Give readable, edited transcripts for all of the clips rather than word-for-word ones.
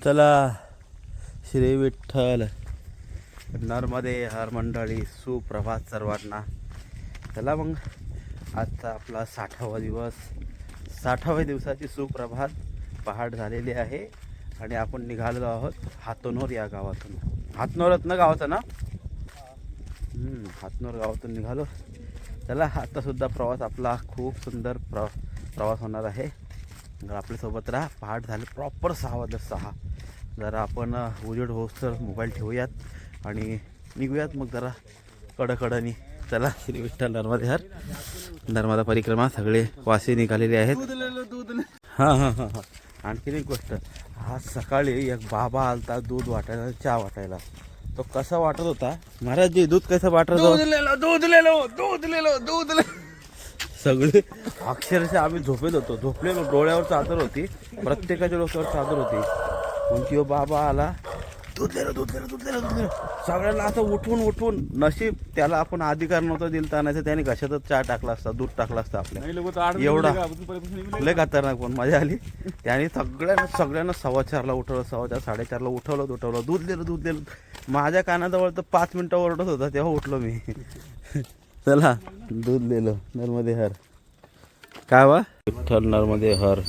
चला श्री विठ्ठल नर्मदे हर मंडळी सुप्रभात सर्वांना. चला मग आजचा आपला 60वा दिवस, 60व्या दिवसाची सुप्रभात पहाट झालेली आहे आणि आपण निघालेलो आहोत हातनोर या गावातून. हातनोरच ना गावाचं ना, हातनोर गावातून निघालो. चला आता सुद्धा प्रवास आपला खूप सुंदर प्रवास होणार आहे. तर आपल्यासोबत राहा. पहाट झाले प्रॉपर 6 वाजले 6. जरा आपण उजेड होस तर मोबाईल ठेवूयात आणि निघूयात मग जरा कडकडनी. चला श्री विठ्ठल नर्मदे हर नर्मदा परिक्रमा सगळे वासी निघालेले आहेत. हां हां हां हां. आणखीन एक गोष्ट, आज सकाळी एक बाबा आलता दूध वाटायला, चहा वाटायला. तो कसा वाटत होता महाराज जी, दूध कसं वाटत दूध सगळे अक्षरशः आम्ही झोपेत होतो, झोपलेलो. डोळ्यावर चादर होती, प्रत्येकाच्या डोक्यावर चादर होती. पण तो बाबा आला, दूध लिहिलं. सगळ्यांना असं उठवून नशीब त्याला आपण अधिकार नव्हता दिलता, नाही त्याने कशातच चहा टाकला असता, दूध टाकला असता आपल्या. एवढा लय खतरनाक. पण मजा आली. त्याने सगळ्यांना 4:15ला उठवलं, 4:15 4:30ला उठवलं. दूध लिहिलं. माझ्या कानाजवळ तर 5 मिनिटं ओरडत होता, तेव्हा उठलो मी. चला दूध लिहिलं. नर्मदे हर. काय वा विठ्ठल नर्मदे हर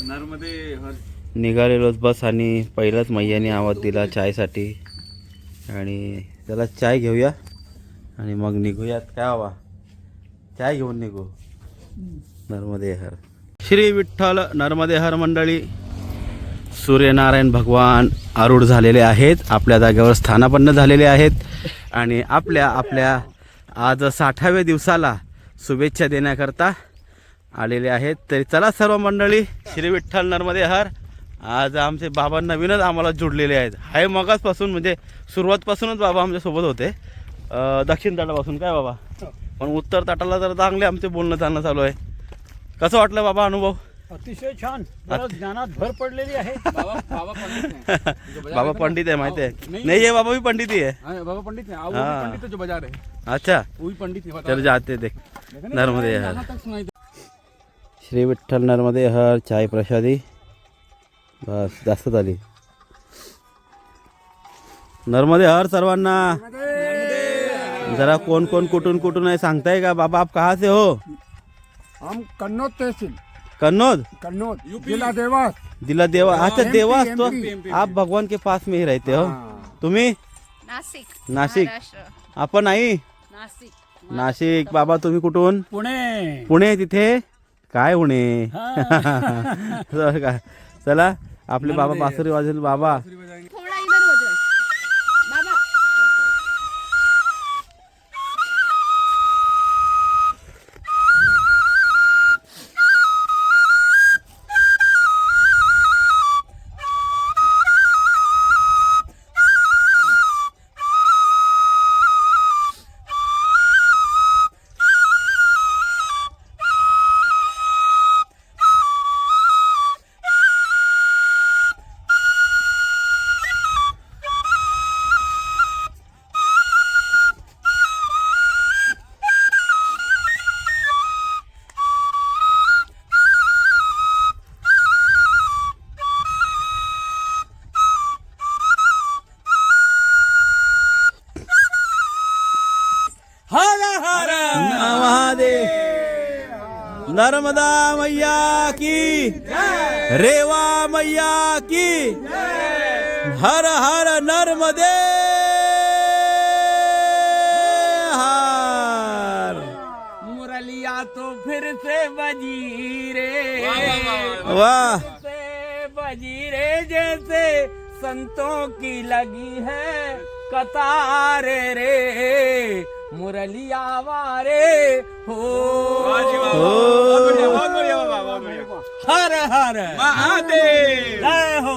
निघालेलोच बस. आणि पहिलाच मैयाने आवाज दिला चायसाठी आणि त्याला चाय घेऊया आणि मग निघूयात. काय हवा चाय घेऊन निघू. नर्मदे हर. श्री विठ्ठल नर्मदे हर मंडळी. सूर्यनारायण भगवान आरूढ झालेले आहेत, आपल्या जागेवर स्थानापन्न झालेले आहेत आणि आपल्या आज 60व्या दिवसाला शुभेच्छा देण्याकरता आलेले आहेत. तरी चला सर्व मंडळी श्री विठ्ठल नर्मदे हर. आज आमचे बाबा नवीनच आम्हाला जोडलेले आहेत. हाय मगाचपासून, म्हणजे सुरुवातपासूनच बाबा आमच्यासोबत होते, दक्षिण तटापासून. काय बाबा, पण उत्तर तटाला तर चांगले आमचे बोलणं चालणं चालू आहे. कसं वाटलं बाबा अनुभव? अतिशय छान. ज्ञानात भर पडलेली आहे. बाबा पंडित आहे माहिती आहे. नाही ये बाबा भी पंडित ही है. बाबा पंडित है, पंडित जो बजा रहे. अच्छा वो भी पंडित है. चल जाते देख. नर्मदे हर. श्री विठ्ठल नर्मदे हर. चाय प्रसादी बस जास्त झाली. नर्मदे हर सर्वांना. जरा कोण कुठून आहे सांगताय का बाबा? आप कहाँ से हो? हम कन्नौज तहसील. कन्नौज जिला देवास. दिला देवा. अच्छा देवास. तो आप भगवान के पास में ही रहते हो. तुम्ही? नाशिक. आपण आई नाशिक. बाबा तुम्ही कुठून? पुणे. तिथे काय पुणे. चला आपले बाबा बासुरी वाजवतील. बाबा नर्मदा मैया की, रेवा मैया की, हर हर नर्मदे हर. मुरलिया तो फिर से बजी रे, वाह से बजी रे जैसे संतों की लगी है कतारे रे. मुरलिया वारे हो. हर हर महादेव. जय हो.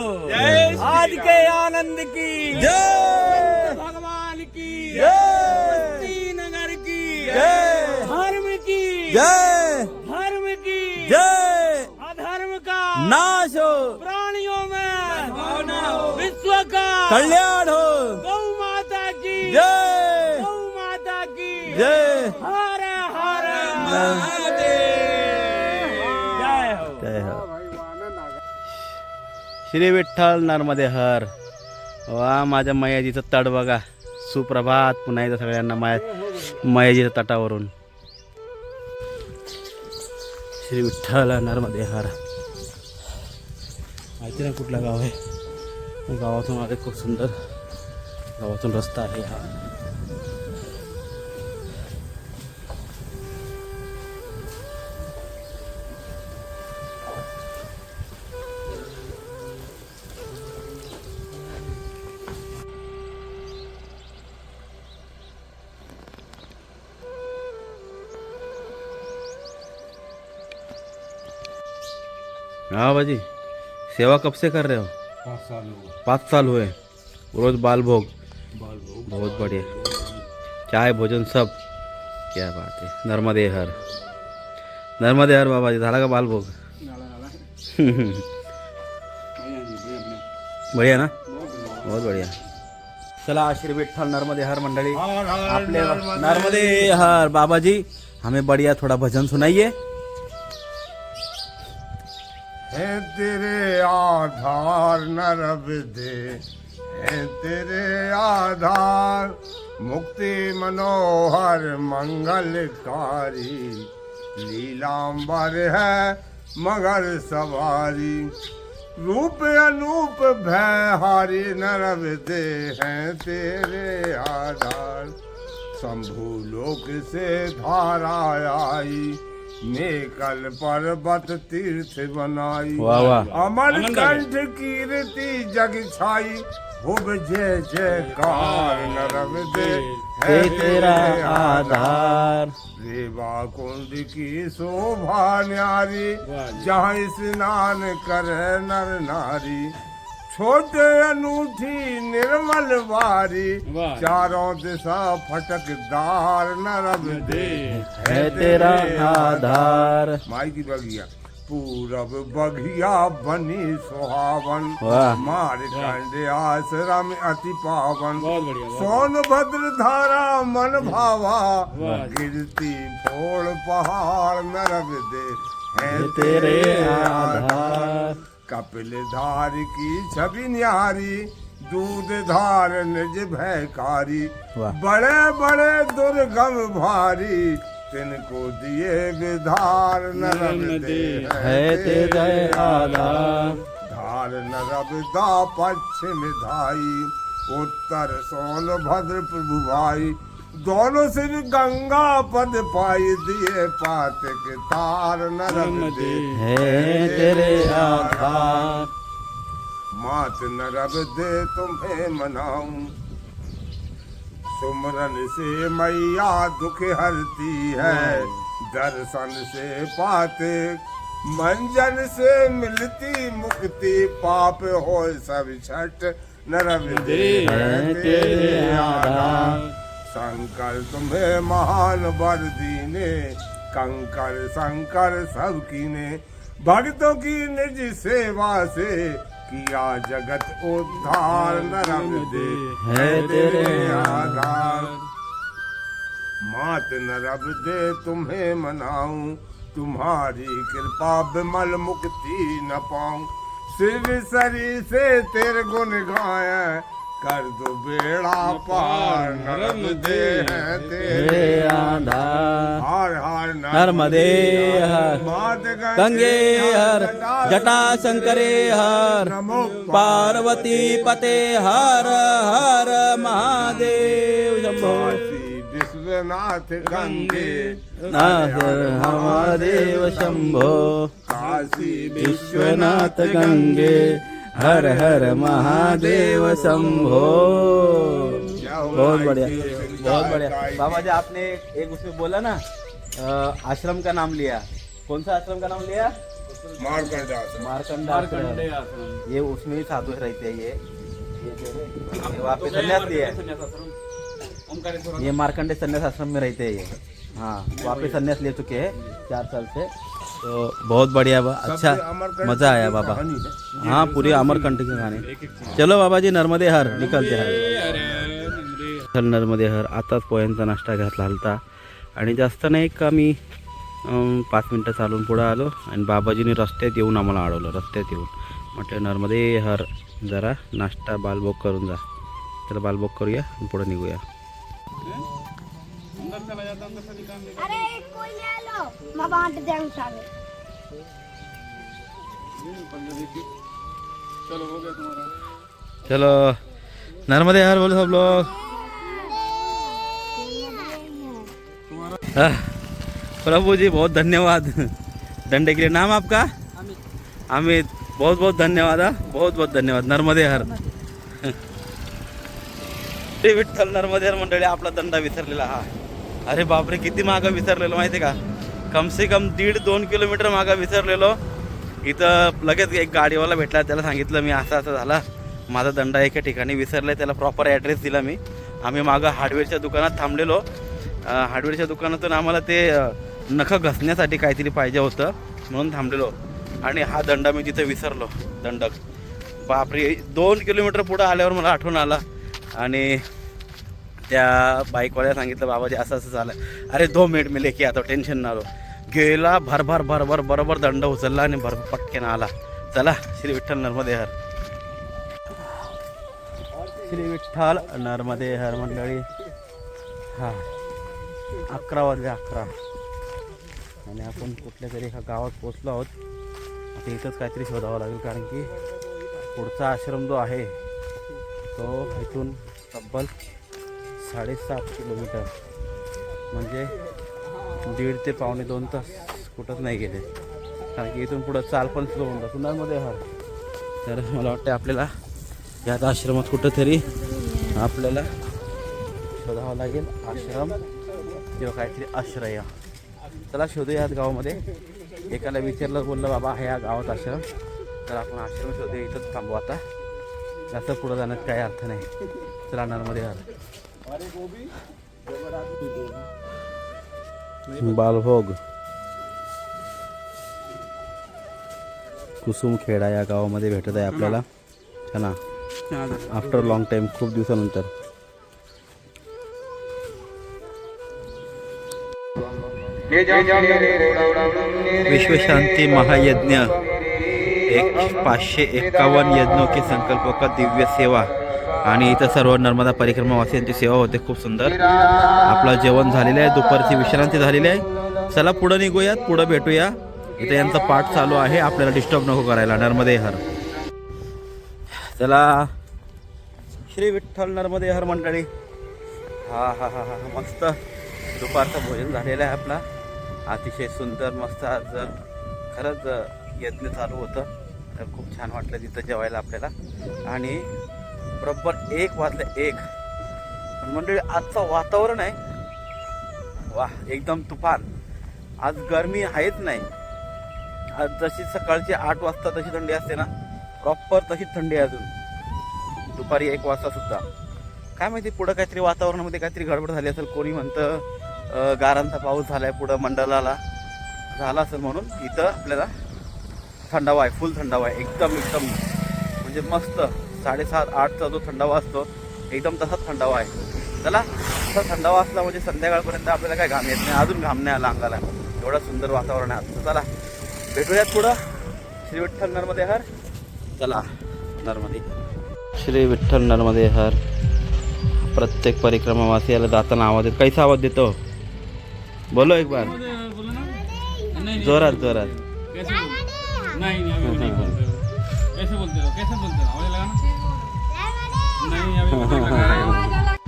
आज के आनंद की जय. भगवान की जय. नगर की जय. धर्म की जय. धर्म की जय. अधर्म का नाश हो. प्राणियों में भावना हो. विश्व का कल्याण हो. गौ माता की जय. गौ माता की जय. हर हर जय हो. श्री विठ्ठल नर्मदे हर. वा माझ्या मयाजीचं तट बघा. सुप्रभात पुन्हा एकदा सगळ्यांना मयाजीच्या तटावरून. श्री विठ्ठल नर्मदे हर. माहिती ना कुठलं गाव आहे. गावातून आले खूप सुंदर गावातून रस्ता आहे हा. हाँ बाजी, सेवा कब से कर रहे हो? 5 साल हुए. रोज बाल भोग. बहुत बढ़िया. चाय भोजन सब. क्या बात है. नर्मदे हर. नर्मदे हर बाबाजी. झाला का बाल भोग? बढ़िया ना. बहुत बढ़िया. चला श्री विठ्ठल नर्मदे हर मंडळी. आपले नर्मदे हर बाबाजी. हमें बढ़िया थोड़ा भजन सुनाइए. है तेरे आधार नरब दे, है तेरे आधार मुक्ति मनोहर मंगलकारी. लीलांबर है मगर सवारी, रूप अनूप भयहारी नरब दे हैं तेरे आधार. शंभु लोक से धारा आई, नेकल पर्वत तीर्थ बनाई. वाह वाह. अमर कंठ कीर्ति जग छाई, हुब जय जयकार नरब दे है तेरा आधार. रेवा कुंड की शोभा न्यारी, जहाँ स्नान करे नर नारी. छोटे अनूठी निर्मल वारी, चारों दिशा फटकदार नरब दे है तेरा आधार. माई की बगिया. पूरब बगिया बनी सुहावन, वाह. मारकंड आश्रम अति पावन. सोनभद्र धारा मन भावा, गिरती फोड़ पहाड़ नरब दे है तेरे आधार. कपिल धार की छवि न्यारी, दूध धार निज भयकारी. वाह. बड़े बड़े दुर्गम भारी, तिनको दिए विधार नरब दे है तेरे आधार. धार नरब दा पश्चिम धाई, उत्तर सोनभद्र प्रभु भाई. दोनों सिर गंगा पद पाई, दिए पातक तार नरब दे है तेरे आधार. मात नरब दे तुम्हें मनाऊं, सुमरन से मैया दुख हरती है. दर्शन से पाते मंजन से मिलती मुक्ति, पाप हो सब छठ नरब दे है तेरे आधार. शंकर तुम्हें महान वर दीने, कंकर शंकर सब कीने. भक्तों की निज सेवा से किया जगत उद्धार नरब दे है तेरे आधार. मात नरब दे तुम्हें मनाऊं, तुम्हारी कृपा विमल मुक्ति न पाऊं. सिर सरी से तेरे गुण गाए, कर दो बेड़ा पार नरब दे हैं तेरे आधार. हार हार नर्मदे हर. मात गंगे हर. जटा शंकरे हर. नमो पार्वती पते हर हर महादेव शंभो. काशी विश्वनाथ गंगे नाथ महादेव शंभो. काशी विश्वनाथ गंगे हर हर महादेव शंभो. बहुत बढ़िया. बहुत बढ़िया बाबा जी. आपने एक उसमें बोला ना आश्रम का नाम लिया. कौन सा आश्रम का नाम लिया? मारकंड आश्रम. मारकंड आश्रम. ये उसमें ही साधु रहते हैं. ये वहाँ पे संन्यास लिया है. ये मार्कंडे संन्यास आश्रम में रहते हैं ये. हाँ वहाँ पे संन्यास ले चुके हैं 4 साल से. तो बहुत बढ़िया. अच्छा मजा आया बाबा. हाँ पूरी अमरकंठ की कहाणी. चलो बाबा जी नर्मदे हर. निकलते हर. नर्मदे हर. आताच पोह्यांचा नाश्ता घातला होता आणि जास्त नाही का मी 5 मिनटं चालून पुढं आलो आणि बाबाजीने रस्त्यात येऊन आम्हाला अडवलं. रस्त्यात येऊन म्हटलं नर्मदे हर जरा नाश्ता बालभोग करून जा. त्याला बालभोग करूया आणि पुढं निघूया. अरे कोई नहीं आलो मैं बांट देंगे सारे चलो नर्मदे हर बोलो सब लोग. प्रभु जी बहुत धन्यवाद डंडे के लिए. नाम आपका? अमित. बहुत बहुत धन्यवाद. बहुत बहुत धन्यवाद. नर्मदे हर. ते विठ्ठल नर्मदे हर मंडळी आपला दंडा विसरलेला हा. अरे बापरे किती मागं विसरलेलो माहिती का. कम से कम 1.5-2 किलोमीटर मागं विसरलेलो. इथं लगेच एक गाडीवाला भेटला. त्याला सांगितलं मी असं असं झाला माझा दंडा एका ठिकाणी विसरला. त्याला प्रॉपर ॲड्रेस दिला मी. आम्ही मागं हार्डवेअरच्या दुकानात थांबलेलो. हार्डवेअरच्या दुकानातून आम्हाला ते नखं घसण्यासाठी काहीतरी पाहिजे होतं म्हणून थांबलेलो. आणि हा दंडा मी तिथे विसरलो. दंडक बापरे 2 किलोमीटर पुढं आल्यावर मला आठवण आला. आणि त्या बाईकवाल्याला सांगितलं बाबाजी असं असं झालं. अरे 2 मिनिट मी लेखी आता टेन्शन ना आलो. गेला भरभर भरभर बरोबर दंड उचलला आणि पटकन आला. चला श्री विठ्ठल नर्मदे हर. श्री विठ्ठल नर्मदे हर मंडळी. हा 11 वाजले 11 आणि आपण कुठल्या तरी एका गावात पोचलो आहोत. आता इथंच काहीतरी शोधावं लागेल कारण की पुढचा आश्रम जो आहे तो इथून तब्बल 7.5 किलोमीटर म्हणजे 1.5 ते पावणे 2 तास कुठंच नाही गेले. कारण की इथून पुढं चाल पण स्लो होऊन जातो नर्मदे हर. तर मला वाटतं आपल्याला यात आश्रमात कुठंतरी आपल्याला शोधावं लागेल आश्रम किंवा काहीतरी आश्रय. चला शोधूया यात गावामध्ये. एकाला विचारलं बोललं बाबा आहे या गावात आश्रम. तर आपण आश्रम शोधूया. इथंच थांबू आता. जास्त पुढं जाण्यात काही अर्थ नाही. चला नर्मदे हर. बालभोग कुसुमखेडा या गावामध्ये भेटत आहे आपल्याला. छान आफ्टर लॉंग टाईम खूप दिवसानंतर. विश्वशांती महायज्ञ 551 यज्ञों के संकल्पों का दिव्य सेवा. आणि इथं सर्व नर्मदा परिक्रमावासियांची सेवा होते. खूप सुंदर. आपलं जेवण झालेलं आहे. दुपारची विश्रांती झालेली आहे. चला पुढं निघूयात. पुढं भेटूया. इथं यांचा पाठ चालू आहे. आपल्याला डिस्टर्ब नको करायला. नर्मदे हर. चला श्री विठ्ठल नर्मदे हर मंडळी. हा हा हा हा मस्त दुपारचं भोजन झालेलं आहे आपला. अतिशय सुंदर मस्त. आज खरंच यज्ञ चालू होतं तर खूप छान वाटलं तिथं जेवायला आपल्याला. आणि बरोबर 1 वाजले 1. मंडळी आजचं वातावरण आहे वा एकदम तुफान. आज गरमी आहेच नाही. आज जशी सकाळची 8 वाजता तशी थंडी असते ना प्रॉपर तशीच थंडी आहे अजून दुपारी 1 वाजता सुद्धा. काय माहिती पुढं काहीतरी वातावरणामध्ये काहीतरी गडबड झाली असेल. कोणी म्हणतं गारांचा पाऊस झालाय पुढं मंडलाला झाला असेल म्हणून इथं आपल्याला थंडावा आहे. फुल थंडावा आहे. एकदम एकदम म्हणजे मस्त 7:30-8चा जो थंडावा असतो एकदम तसाच थंडावा आहे. चला तसा थंडावा असला म्हणजे संध्याकाळपर्यंत आपल्याला काय घाम येत नाही. अजून घाम नाही आला अंगाला. एवढं सुंदर वातावरण आहे आजचं. चला भेटूयात पुढं. श्री विठ्ठल नर्मदे हर. चला नर्मदे. श्री विठ्ठल नर्मदे हर. प्रत्येक परिक्रमावासियाला जाताना आवाज येतो. कैसा आवाज देतो बोलो एक बार जोरात जोरात. नहीं अभी नहीं बोलते हो. कैसे बोलते हो आवाज लगा ना. नहीं अभी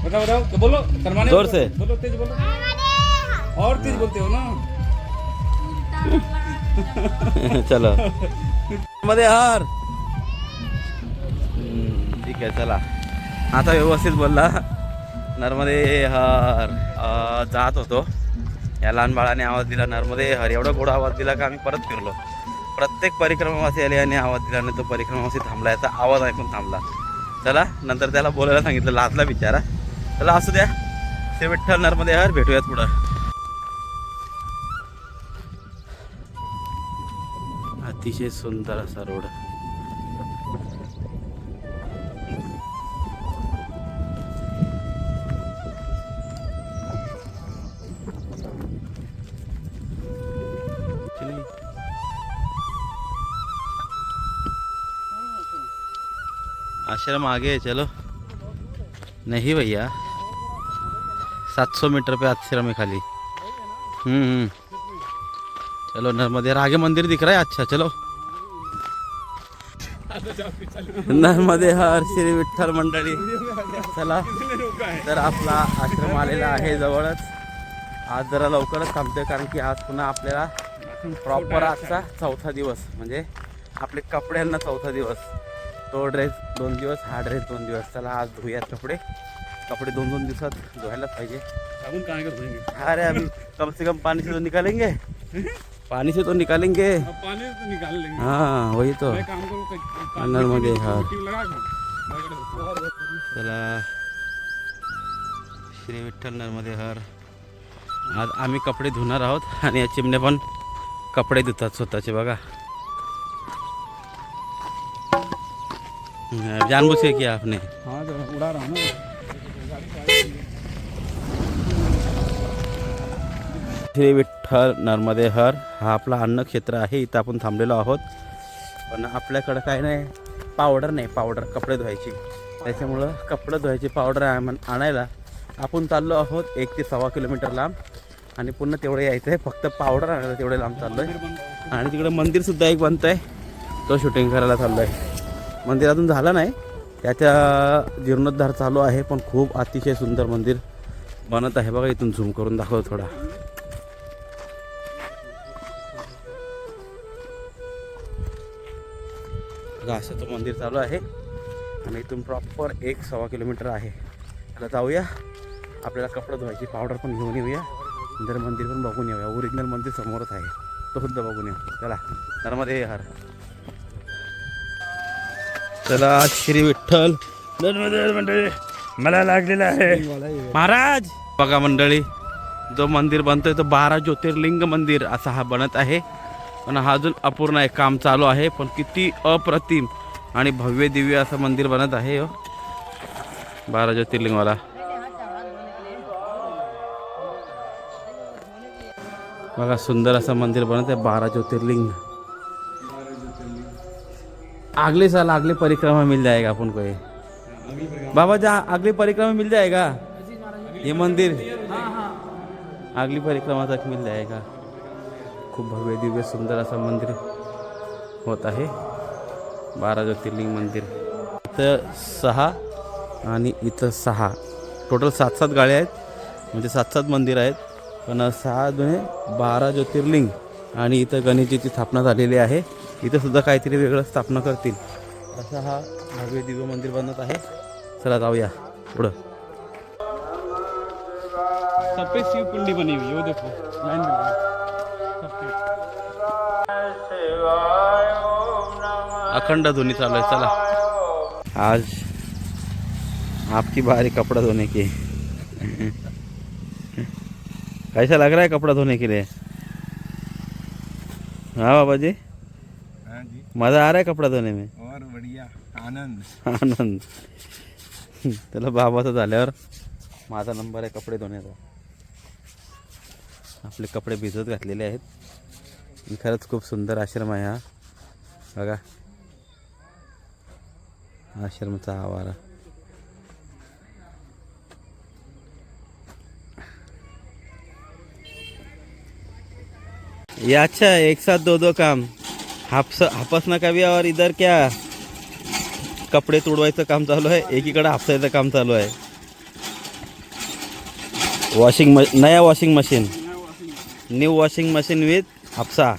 बताओ बताओ बोलो शर्माने जोर से बोलो. तेज बोलो और तेज बोलते हो ना. चलो मध्ये हार. ठीक आहे चला आता व्यवस्थित बोलला. नर्मदे हर. जात होतो या लहान बाळाने आवाज दिला नर्मदे हर. एवढा गोडा आवाज दिला का आम्ही परत फिरलो. प्रत्येक परिक्रमावासी आले आणि आवाज दिला आणि तो परिक्रमावासी थांबला. याचा आवाज ऐकून थांबला. चला नंतर त्याला बोलायला सांगितलं. लाजला बिचारा. चला असू द्या. श्री विठ्ठल नर्मदे हर. भेटूयात पुढं. अतिशय सुंदर असा रोड. आश्रम आगे है, चलो। नहीं भैया 700 मीटर पे आश्रम है खाली। चलो नर्मदे आगे मंदिर दिख रहा है। अच्छा चलो नर्मदे हर श्री विठ्ठल मंडळी चला। तर आपला आश्रम आलेला आहे जवळच। आज जरा लवकरच थांबतोय कारण की आज पुन्हा आपल्याला प्रॉपर आजचा चौथा दिवस, म्हणजे आपले कपड्यांना चौथा दिवस। तो ड्रेस 2 दिवस, हा ड्रेस 2 दिवस। चला आज धुयात कपडे 2-2 दिवसात धुवायलाच पाहिजे। साबुन कहाँ का धोएंगे? अरे अभी कम से कम पानी से तो निकालेंगे, पानी से तो निकालेंगे। अब पानी से तो निकाल लेंगे। हाँ वही तो। मैं काम करूँ नर्मदे हर। लगा कर चला श्री विठ्ठल नर्मदे हर। आज आम्ही कपडे धुणार आहोत आणि या चिमण्या पण कपडे धुतात स्वतःचे बघा। जानबूझ के किया आपने? हाँ तो उड़ा रहा हूँ ना। श्री विठ्ठल नर्मदे हर हा आपला अन्न क्षेत्र आहे। इथं आपण थांबलेलो आहोत, पण आपल्याकडं काय नाही, पावडर नाही, पावडर कपडे धुवायची। त्याच्यामुळं कपडे धुवायची पावडर आणायला आपण चाललो आहोत 1 ते 1.25 किलोमीटर लांब, आणि पुन्हा तेवढं यायचं आहे। फक्त पावडर आणायला तेवढे लांब चाललो आहे। आणि तिकडे मंदिरसुद्धा एक बनत आहे, तो शूटिंग करायला चाललो आहे। मंदिर अजून झालं नाही, त्याच्या जीर्णोद्धार चालू आहे, पण खूप अतिशय सुंदर मंदिर बनत आहे बघा। इथून झूम करून दाखवतो थोडा। असं तो मंदिर चालू आहे आणि इथून प्रॉपर 1-1.25 किलोमीटर आहे। त्याला जाऊया, आपल्याला कपडे धुवायची पावडर पण घेऊन येऊया, नंतर मंदिर पण बघून येऊया। ओरिजिनल मंदिर समोरच आहे, तो सुद्धा बघून येऊ। चला नर्मदे हर। चला श्री विठ्ठल नर्मदे मंडळी मला लागलेला आहे महाराज। बघा मंडळी, जो मंदिर बनतोय तो 12 ज्योतिर्लिंग मंदिर असा हा बनत आहे, पण हा अजून अपूर्ण आहे, काम चालू आहे। पण किती अप्रतिम आणि भव्य दिव्य असं मंदिर बनत आहे 12 ज्योतिर्लिंगवाला। बघा सुंदर असं मंदिर बनत आहे, 12 ज्योतिर्लिंग। अगले साल अगली परिक्रमा मिल जाएगा अपन को ये बाबा, जहाँ अगली परिक्रमा मिल जाएगा ये मंदिर, अगली परिक्रमा तक मिल जाएगा। खूप भव्य दिव्य सुंदर असं मंदिर होत आहे, 12 ज्योतिर्लिंग मंदिर। इथं 6 आणि इथं 6, टोटल 7-7 गाड्या आहेत, म्हणजे 7-7 मंदिर आहेत, पण 6 दुने 12 ज्योतिर्लिंग। आणि इथं गणेशजीची स्थापना झालेली आहे। इथं सुद्धा काहीतरी वेगळं स्थापना करतील, असा हा भव्य दिव्य मंदिर बनत आहे। चला जाऊया पुढं। सब पे शिव कुंडी बनी हुई है, वो देखो लाइन में अखंड ध्वनि चालू है। चला आज आपकी बारी कपड़ा धोने की। कैसा लग रहा है कपड़ा धोने के लिए? हाँ बाबा जी, हाँ जी, मज़ा आ रहा है कपड़ा धोने में? और बढ़िया आनंद आनंद। चला बाबाचं झाल्यावर माझा नंबर आहे कपडे धुण्याचा। आपले कपडे भिजत घातलेले आहेत। खरंच खूप सुंदर आश्रम आहे हा बघा, आश्रमचा आवारा। ये अच्छा है, एक साथ 2 काम, हापसना का भी और इधर क्या कपडे तुडवायचं काम चालू आहे, एकीकडे हापसायचं काम चालू आहे। नया washing machine, new washing machine with हापसा।